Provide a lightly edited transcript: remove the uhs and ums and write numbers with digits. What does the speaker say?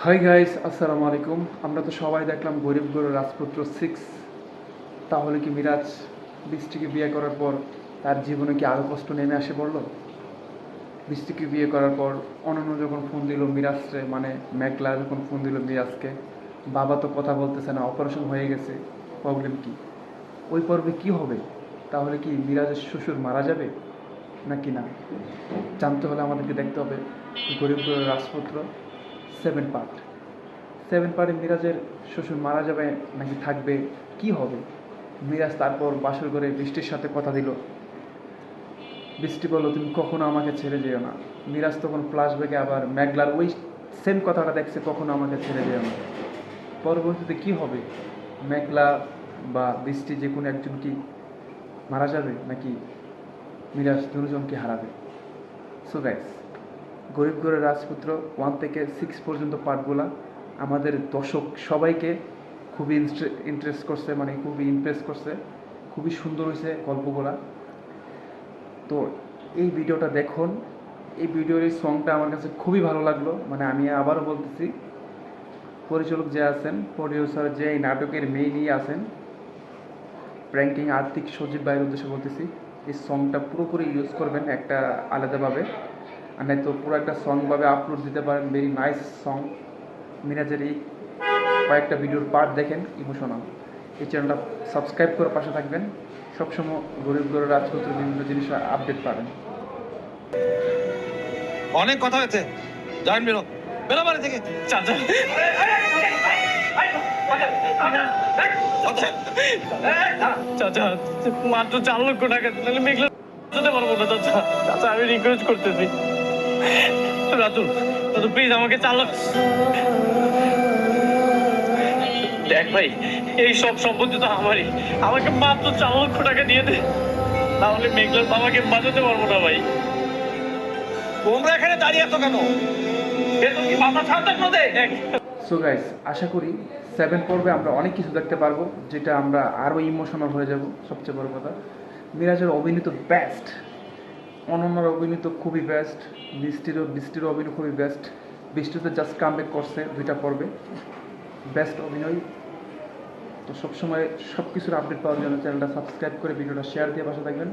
Hi guys, আসসালামু আলাইকুম। আমরা তো সবাই দেখলাম গরিব গরু রাজপুত্র 6। তাহলে কি মিরাজ বৃষ্টিকে বিয়ে করার পর তার জীবনে কি আরও কষ্ট নেমে আসে পড়লো? বৃষ্টিকে বিয়ে করার পর অনন্য যখন ফোন দিল মিরাজকে, মানে মেঘলা যখন ফোন দিল মিরাজকে, বাবা তো কথা বলতেছে না, অপারেশন হয়ে গেছে, প্রবলেম কি? ওই পর্বে কি হবে? তাহলে কি মিরাজের শ্বশুর মারা যাবে নাকি না? জানতে হলে আমাদেরকে দেখতে হবে গরিব গরু রাজপুত্র 7 পার্ট। 7 পার্টে মিরাজের শ্বশুর মারা যাবে নাকি থাকবে, কি হবে? মিরাজ তারপর বাসর করে বৃষ্টির সাথে কথা দিল। বৃষ্টি বলল, তুমি কখনো আমাকে ছেড়ে যেও না। মিরাজ তখন ফ্ল্যাশব্যাকে আবার মেঘলার ওই সেম কথাটা দেখছে, কখনো আমাকে ছেড়ে যেও না। পরবর্তীতে কি হবে? মেঘলা বা বৃষ্টি যে কোনো একজন কি মারা যাবে, নাকি মিরাজ দুজনকে হারাবে? সো গাইস, গরিব ঘরের রাজপুত্র 1 থেকে 6 পর্যন্ত পার্টগুলা আমাদের দর্শক সবাইকে খুবই ইন্টারেস্ট করছে, মানে খুবই ইমপ্রেস করছে। খুবই সুন্দর হয়েছে গল্পগুলা। তো এই ভিডিওটা দেখুন। এই ভিডিওর এই সংটা আমার কাছে খুবই ভালো লাগলো। মানে আমি আবারও বলতেছি, পরিচালক যে আছেন, প্রডিউসার যে এই নাটকের মেইনই আছেন, প্র্যাঙ্কিং আর্থিক সজীব ভাইয়ের উদ্দেশ্যে বলতেছি, এই সংটা পুরোপুরি ইউজ করবেন একটা আলাদাভাবে। আর নাই তো পুরো একটা সংভাবে আপলোড দিতে পারেন। Very nice song. মিরাজের এই কয়েকটা ভিডিওর পার্ট দেখেন, ইমোশনাল। এই চ্যানেলটা সাবস্ক্রাইব করে পাশে থাকবেন। সবসময় গরিব গরিব রাজপুত্র বিভিন্ন জিনিস আপডেট পাবেন। অনেক কথা হয়েছে, জান বেরো, বেরো বাড়ি থেকে। চাচা চাচা মাত্র 4 লক্ষ টাকা, তাহলে মেঘলা যেতে পারবো না। চাচা চাচা আমি রিকোয়েস্ট করতেছি, রাজু রাজু প্লিজ আমাকে 4 লাখ। দেখ ভাই, এই সব সম্পত্তি তো আমারই, আমাকে মাত্র 4 লক্ষ টাকা দিয়ে দে, তাহলে মেঘলার বাবাকে বাঁচাতে পারবো না ভাই। তোমরা এখানে দাঁড়িয়ে আছো কেন? বেতন কি মাথা ছাড়তে দে। সো গাইস, আশা করি 7 পর্বে আমরা অনেক কিছু দেখতে পারবো, যেটা আমরা আরও ইমোশনাল হয়ে যাব। সবচেয়ে বড় কথা, মিরাজের অভিনীত বেস্ট, অনন্যার অভিনীত খুবই বেস্ট, বৃষ্টির অভিনয় খুবই বেস্ট। বৃষ্টিতে জাস্ট কামব্যাক করছে 2টা পর্বে, বেস্ট অভিনয়। তো সবসময় সব কিছুর আপডেট পাওয়ার জন্য চ্যানেলটা সাবস্ক্রাইব করে ভিডিওটা শেয়ার দিয়ে পাশে থাকবেন।